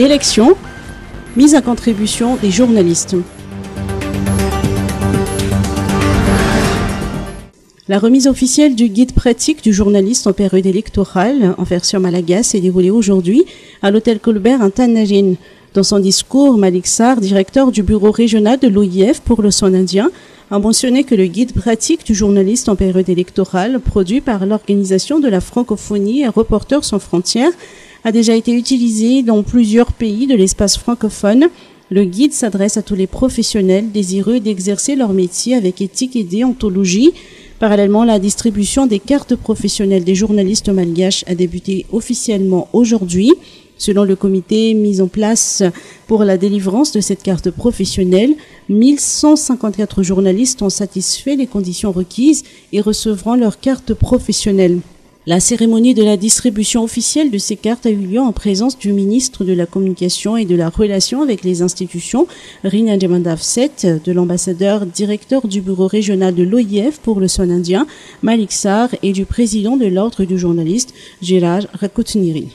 Élection, mise à contribution des journalistes. La remise officielle du guide pratique du journaliste en période électorale en version malagasy s'est déroulée aujourd'hui à l'hôtel Colbert à Tanajin. Dans son discours, Malik Sarr, directeur du bureau régional de l'OIF pour le son indien, a mentionné que le guide pratique du journaliste en période électorale, produit par l'Organisation de la francophonie et Reporters sans frontières, a déjà été utilisé dans plusieurs pays de l'espace francophone. Le guide s'adresse à tous les professionnels désireux d'exercer leur métier avec éthique et déontologie. Parallèlement, la distribution des cartes professionnelles des journalistes malgaches a débuté officiellement aujourd'hui. Selon le comité mis en place pour la délivrance de cette carte professionnelle, 1154 journalistes ont satisfait les conditions requises et recevront leur carte professionnelle. La cérémonie de la distribution officielle de ces cartes a eu lieu en présence du ministre de la Communication et de la Relation avec les institutions, Rina Djamandavset, de l'ambassadeur directeur du bureau régional de l'OIF pour le son indien, Malik Sarr, et du président de l'Ordre du journaliste, Gérard Rakotniri.